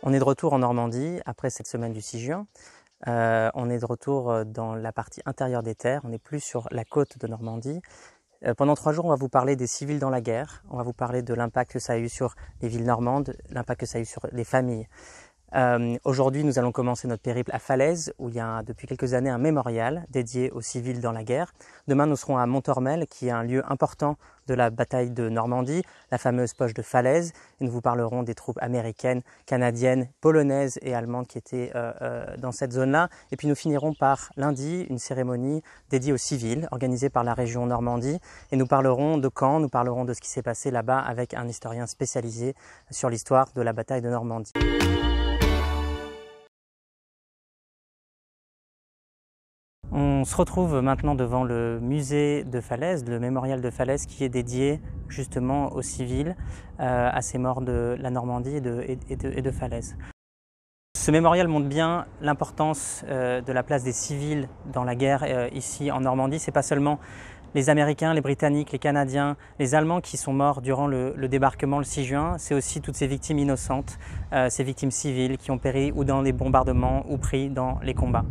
On est de retour en Normandie après cette semaine du 6 juin. On est de retour dans la partie intérieure des terres, on n'est plus sur la côte de Normandie. Pendant 3 jours, on va vous parler des civils dans la guerre, on va vous parler de l'impact que ça a eu sur les villes normandes, l'impact que ça a eu sur les familles. Aujourd'hui, nous allons commencer notre périple à Falaise, où il y a depuis quelques années un mémorial dédié aux civils dans la guerre. Demain, nous serons à Montormel, qui est un lieu important de la bataille de Normandie, la fameuse poche de Falaise. Et nous vous parlerons des troupes américaines, canadiennes, polonaises et allemandes qui étaient dans cette zone-là. Et puis nous finirons par lundi une cérémonie dédiée aux civils, organisée par la région Normandie. Et nous parlerons de Caen, nous parlerons de ce qui s'est passé là-bas avec un historien spécialisé sur l'histoire de la bataille de Normandie. On se retrouve maintenant devant le musée de Falaise, le mémorial de Falaise qui est dédié justement aux civils, à ces morts de la Normandie et de Falaise. Ce mémorial montre bien l'importance de la place des civils dans la guerre ici en Normandie. Ce n'est pas seulement les Américains, les Britanniques, les Canadiens, les Allemands qui sont morts durant le débarquement le 6 juin, c'est aussi toutes ces victimes innocentes, ces victimes civiles qui ont péri ou dans les bombardements ou pris dans les combats.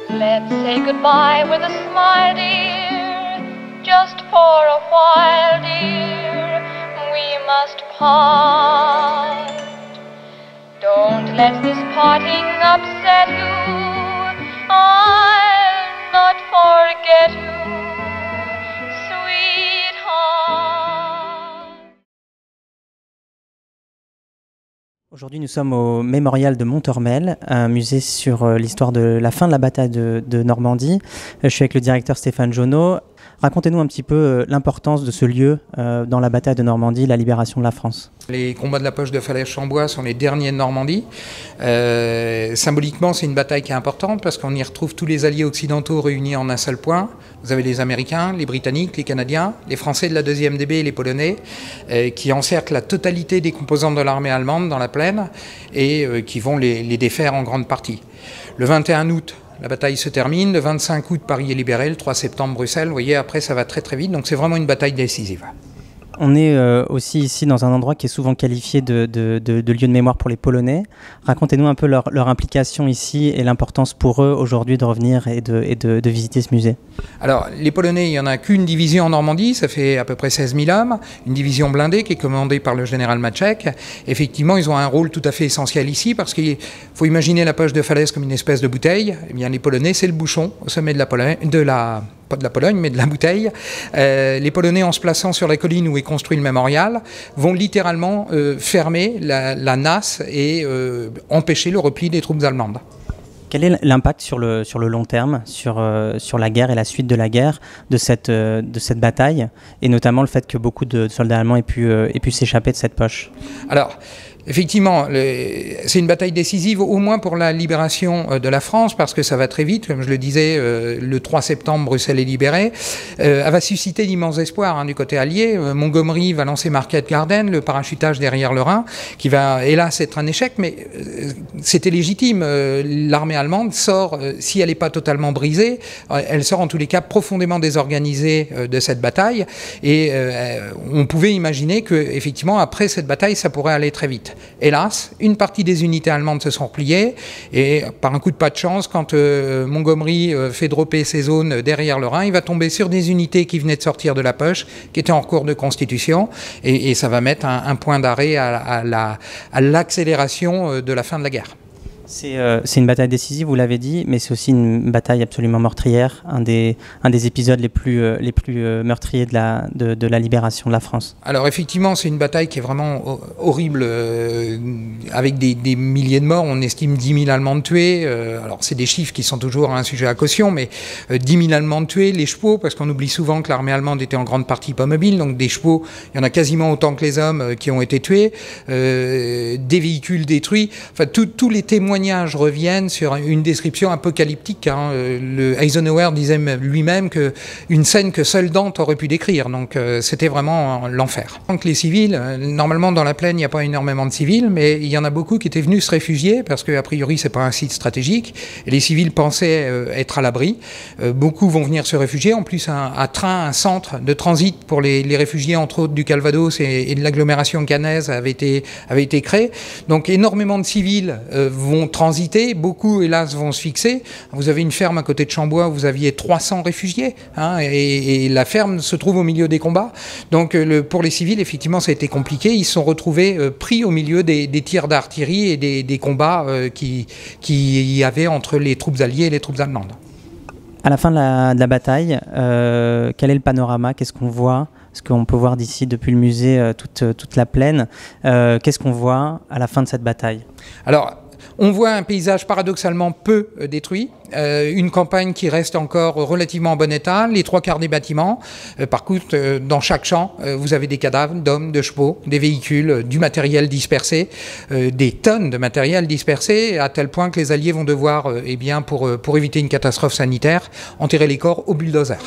Let's say goodbye with a smile, dear, just for a while, dear, we must part. Don't let this parting upset you, I'll not forget you, sweetheart. Aujourd'hui, nous sommes au mémorial de Montormel, un musée sur l'histoire de la fin de la bataille de Normandie. Je suis avec le directeur Stéphane Jonot. Racontez-nous un petit peu l'importance de ce lieu dans la bataille de Normandie, la libération de la France. Les combats de la poche de Falaise-Chambois sont les derniers de Normandie. Symboliquement, c'est une bataille qui est importante parce qu'on y retrouve tous les alliés occidentaux réunis en un seul point. Vous avez les Américains, les Britanniques, les Canadiens, les Français de la 2e DB et les Polonais qui encerclent la totalité des composantes de l'armée allemande dans la plaine et qui vont les défaire en grande partie. Le 21 août, la bataille se termine. Le 25 août, Paris est libéré. Le 3 septembre, Bruxelles. Vous voyez, après, ça va très très vite. Donc c'est vraiment une bataille décisive. On est aussi ici dans un endroit qui est souvent qualifié de lieu de mémoire pour les Polonais. Racontez-nous un peu leur implication ici et l'importance pour eux aujourd'hui de revenir et de visiter ce musée. Alors, les Polonais, il n'y en a qu'une division en Normandie, ça fait à peu près 16 000 hommes, une division blindée qui est commandée par le général Maczek. Effectivement, ils ont un rôle tout à fait essentiel ici parce qu'il faut imaginer la poche de Falaise comme une espèce de bouteille. Eh bien, les Polonais, c'est le bouchon au sommet de la pas de la Pologne, mais de la bouteille. Les Polonais, en se plaçant sur la colline où est construit le mémorial, vont littéralement fermer la nasse et empêcher le repli des troupes allemandes. Quel est l'impact sur le long terme, sur la guerre et la suite de la guerre de cette bataille, et notamment le fait que beaucoup de soldats allemands aient pu s'échapper de cette poche? Alors, effectivement, c'est une bataille décisive, au moins pour la libération de la France, parce que ça va très vite. Comme je le disais, le 3 septembre, Bruxelles est libérée. Elle va susciter d'immenses espoirs du côté allié. Montgomery va lancer Market Garden, le parachutage derrière le Rhin, qui va, hélas, être un échec, mais c'était légitime. L'armée allemande sort, si elle n'est pas totalement brisée, elle sort en tous les cas profondément désorganisée de cette bataille. Et on pouvait imaginer que, effectivement, après cette bataille, ça pourrait aller très vite. Hélas, une partie des unités allemandes se sont repliées et par un coup de pas de chance, quand Montgomery fait dropper ses zones derrière le Rhin, il va tomber sur des unités qui venaient de sortir de la poche, qui étaient en cours de constitution et ça va mettre un point d'arrêt à l'accélération de la fin de la guerre. C'est une bataille décisive, vous l'avez dit, mais c'est aussi une bataille absolument meurtrière, un des épisodes les plus meurtriers de la libération de la France. Alors effectivement, c'est une bataille qui est vraiment horrible, avec des milliers de morts. On estime 10 000 Allemands tués. Alors c'est des chiffres qui sont toujours un sujet à caution, mais 10 000 Allemands tués, les chevaux, parce qu'on oublie souvent que l'armée allemande était en grande partie pas mobile, donc des chevaux, il y en a quasiment autant que les hommes qui ont été tués, des véhicules détruits, enfin tous les témoins témoignages reviennent sur une description apocalyptique. Hein. Le Eisenhower disait lui-même qu'une scène que seule Dante aurait pu décrire. Donc c'était vraiment l'enfer. Donc les civils, normalement dans la plaine il n'y a pas énormément de civils, mais il y en a beaucoup qui étaient venus se réfugier parce qu'a priori c'est pas un site stratégique. Et les civils pensaient être à l'abri. Beaucoup vont venir se réfugier. En plus un centre de transit pour les réfugiés entre autres du Calvados et de l'agglomération caennaise avait été créé. Donc énormément de civils vont transiter, beaucoup hélas vont se fixer. Vous avez une ferme à côté de Chambois où vous aviez 300 réfugiés, hein, et la ferme se trouve au milieu des combats. Donc pour les civils, effectivement, ça a été compliqué. Ils se sont retrouvés pris au milieu des tirs d'artillerie et des combats qui y avait entre les troupes alliées et les troupes allemandes. À la fin de la bataille, quel est le panorama? Qu'est-ce qu'on voit? Ce qu'on peut voir d'ici depuis le musée, toute la plaine. Qu'est-ce qu'on voit à la fin de cette bataille? Alors, on voit un paysage paradoxalement peu détruit, une campagne qui reste encore relativement en bon état, les 3/4 des bâtiments. Par contre, dans chaque champ, vous avez des cadavres d'hommes, de chevaux, des véhicules, du matériel dispersé, des tonnes de matériel dispersé, à tel point que les Alliés vont devoir, pour éviter une catastrophe sanitaire, enterrer les corps au bulldozer.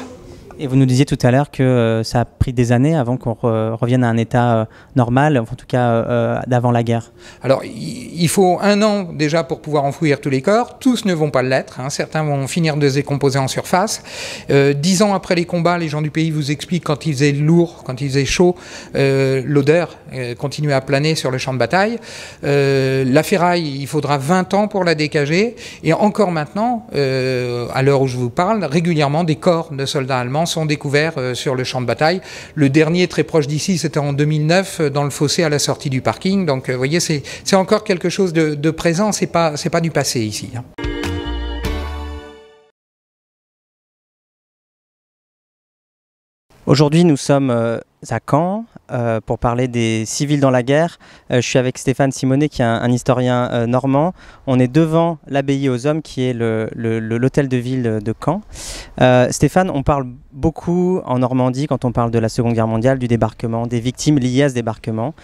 Et vous nous disiez tout à l'heure que ça a pris des années avant qu'on revienne à un état normal, en tout cas d'avant la guerre. Alors, il faut 1 an déjà pour pouvoir enfouir tous les corps. Tous ne vont pas l'être, hein. Certains vont finir de se décomposer en surface. 10 ans après les combats, les gens du pays vous expliquent quand il faisait lourd, quand il faisait chaud, l'odeur continuait à planer sur le champ de bataille. La ferraille, il faudra 20 ans pour la décager. Et encore maintenant, à l'heure où je vous parle, régulièrement des corps de soldats allemands sont découverts sur le champ de bataille. Le dernier très proche d'ici, c'était en 2009 dans le fossé à la sortie du parking. Donc vous voyez, c'est encore quelque chose de présent, c'est pas du passé ici, hein. Aujourd'hui, nous sommes à Caen pour parler des civils dans la guerre. Je suis avec Stéphane Simonet, qui est un historien normand. On est devant l'abbaye aux hommes, qui est l'hôtel de ville de Caen. Stéphane, on parle beaucoup en Normandie, quand on parle de la Seconde Guerre mondiale, du débarquement, des victimes liées à ce débarquement.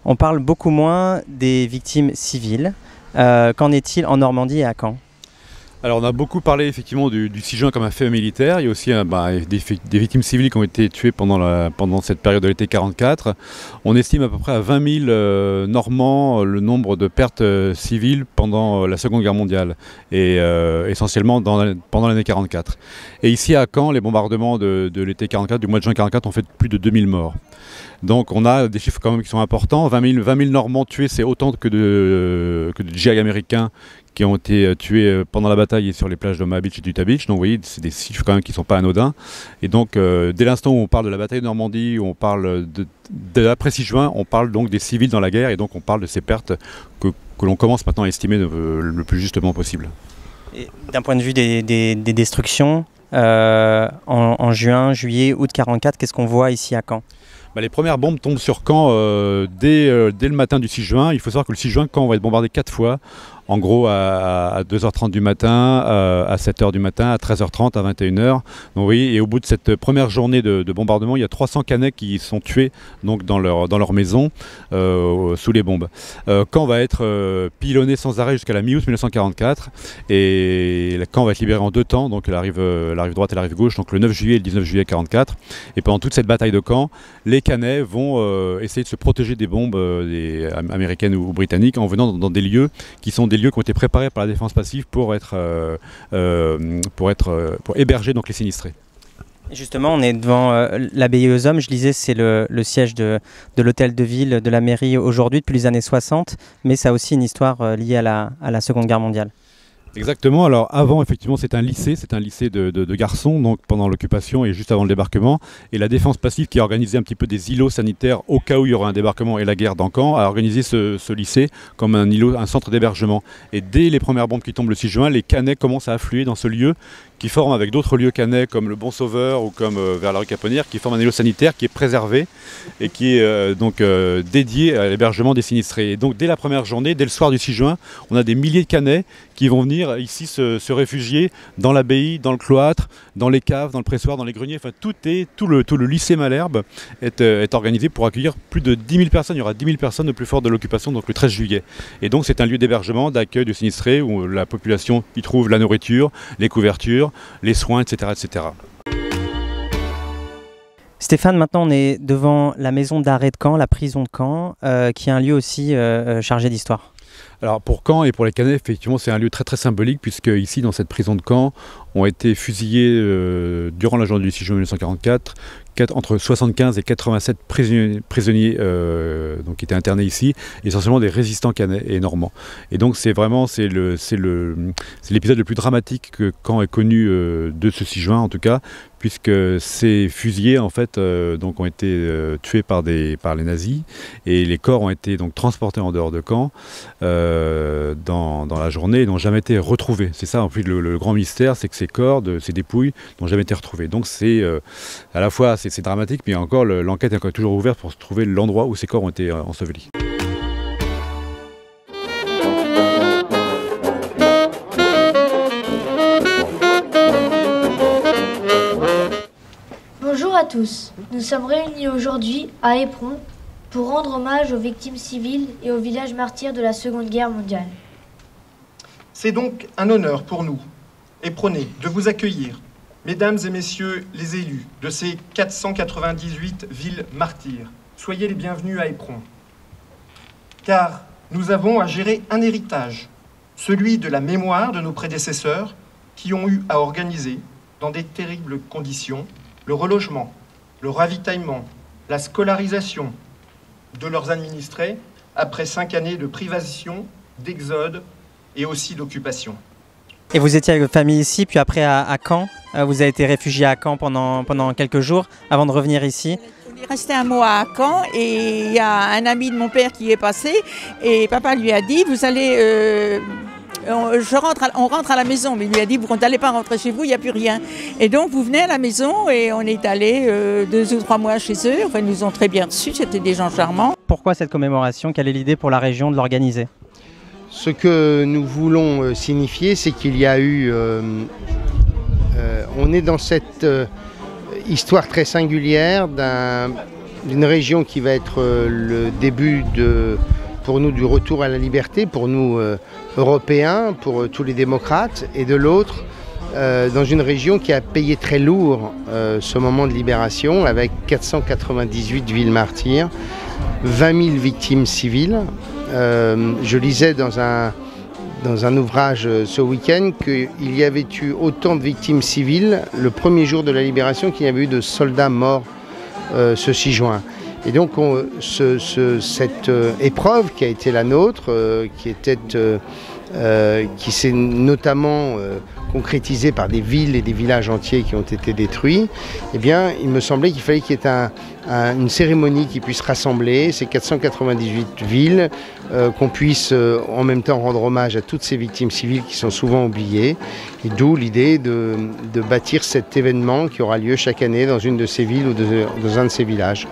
On parle beaucoup moins des victimes civiles. Qu'en est-il en Normandie et à Caen ? Alors on a beaucoup parlé effectivement du 6 juin comme un fait militaire. Il y a aussi des victimes civiles qui ont été tuées pendant cette période de l'été 44. On estime à peu près à 20 000 Normands le nombre de pertes civiles pendant la Seconde Guerre mondiale et essentiellement pendant l'année 44. Et ici à Caen, les bombardements de l'été 44, du mois de juin 44, ont fait plus de 2000 morts. Donc on a des chiffres quand même qui sont importants. 20 000 Normands tués, c'est autant que de GI américains qui ont été tués pendant la bataille et sur les plages d'Omaha Beach et d'Utah Beach. Donc vous voyez, c'est des chiffres quand même qui ne sont pas anodins. Et donc dès l'instant où on parle de la bataille de Normandie, où on parle de l'après 6 juin, on parle donc des civils dans la guerre et donc on parle de ces pertes que l'on commence maintenant à estimer le plus justement possible. D'un point de vue des destructions, en juin, juillet, août 44, qu'est-ce qu'on voit ici à Caen ? Les premières bombes tombent sur Caen dès le matin du 6 juin. Il faut savoir que le 6 juin, Caen va être bombardé 4 fois. En gros, à 2h30 du matin, à 7h du matin, à 13h30, à 21h. Donc, oui, et au bout de cette première journée de bombardement, il y a 300 Caennais qui sont tués donc, dans leur maison sous les bombes. Caen va être pilonné sans arrêt jusqu'à la mi-août 1944. Et Caen va être libéré en 2 temps, donc la rive droite et la rive gauche, donc le 9 juillet et le 19 juillet 1944. Et pendant toute cette bataille de Caen, les Caennais vont essayer de se protéger des bombes américaines ou britanniques en venant dans des lieux qui sont des lieux qui ont été préparés par la défense passive pour héberger donc les sinistrés. Justement, on est devant l'abbaye aux hommes. Je disais, c'est le siège de l'hôtel de ville de la mairie aujourd'hui depuis les années 60, mais ça a aussi une histoire liée à la Seconde Guerre mondiale. Exactement, alors avant effectivement c'est un lycée de garçons donc pendant l'occupation et juste avant le débarquement, et la défense passive qui a organisé un petit peu des îlots sanitaires au cas où il y aurait un débarquement et la guerre dans Caen, a organisé ce lycée comme un centre d'hébergement. Et dès les premières bombes qui tombent le 6 juin, les Caennais commencent à affluer dans ce lieu qui forme avec d'autres lieux caennais comme le Bon Sauveur ou comme vers la rue Caponnière, qui forme un îlot sanitaire qui est préservé et qui est dédié à l'hébergement des sinistrés. Et donc dès la première journée, dès le soir du 6 juin, on a des milliers de Caennais qui vont venir ici se réfugier dans l'abbaye, dans le cloître, dans les caves, dans le pressoir, dans les greniers. Enfin, tout le lycée Malherbe est organisé pour accueillir plus de 10 000 personnes. Il y aura 10 000 personnes au plus fort de l'occupation, donc le 13 juillet. Et donc c'est un lieu d'hébergement, d'accueil de sinistrés où la population y trouve la nourriture, les couvertures, les soins, etc., etc. Stéphane, maintenant on est devant la maison d'arrêt de Caen, la prison de Caen, qui est un lieu aussi chargé d'histoire. Alors pour Caen et pour les Canets, effectivement, c'est un lieu très très symbolique puisque ici, dans cette prison de Caen, ont été fusillés durant la journée du 6 juin 1944 entre 75 et 87 prisonniers donc, qui étaient internés ici, essentiellement des résistants canets et normands. Et donc c'est l'épisode le plus dramatique que Caen ait connu de ce 6 juin en tout cas, puisque ces fusillés en fait donc ont été tués par les nazis et les corps ont été donc transportés en dehors de Caen dans la journée et n'ont jamais été retrouvés. C'est ça en fait le grand mystère, c'est que ces corps, ces dépouilles n'ont jamais été retrouvés. Donc c'est à la fois c'est dramatique, mais encore l'enquête est encore toujours ouverte pour trouver l'endroit où ces corps ont été ensevelis. Bonjour à tous, nous sommes réunis aujourd'hui à Éperon pour rendre hommage aux victimes civiles et aux villages martyrs de la Seconde Guerre mondiale. C'est donc un honneur pour nous, Éperonnais, de vous accueillir, mesdames et messieurs les élus de ces 498 villes martyrs. Soyez les bienvenus à Éperon. Car nous avons à gérer un héritage, celui de la mémoire de nos prédécesseurs qui ont eu à organiser, dans des terribles conditions, le relogement, le ravitaillement, la scolarisation de leurs administrés après 5 années de privation, d'exode et aussi d'occupation. Et vous étiez avec votre famille ici, puis après à Caen. Vous avez été réfugié à Caen pendant quelques jours avant de revenir ici. On est resté un mois à Caen et il y a un ami de mon père qui est passé et papa lui a dit vous allez... on rentre à la maison, mais il lui a dit vous n'allez pas rentrer chez vous, il n'y a plus rien. Et donc vous venez à la maison et on est allé 2 ou 3 mois chez eux. Enfin, ils nous ont très bien reçus, c'était des gens charmants. Pourquoi cette commémoration? Quelle est l'idée pour la région de l'organiser? Ce que nous voulons signifier, c'est qu'il y a eu... on est dans cette histoire très singulière d'une région qui va être le début pour nous du retour à la liberté, pour nous Européens, pour tous les démocrates, et de l'autre, dans une région qui a payé très lourd ce moment de libération, avec 498 villes martyrs, 20 000 victimes civiles. Je lisais dans un ouvrage ce week-end qu'il y avait eu autant de victimes civiles le premier jour de la libération qu'il y avait eu de soldats morts ce 6 juin. Et donc cette épreuve qui a été la nôtre, qui s'est notamment concrétisée par des villes et des villages entiers qui ont été détruits, eh bien, il me semblait qu'il fallait qu'il y ait une cérémonie qui puisse rassembler ces 498 villes, qu'on puisse en même temps rendre hommage à toutes ces victimes civiles qui sont souvent oubliées, et d'où l'idée de bâtir cet événement qui aura lieu chaque année dans une de ces villes ou dans un de ces villages.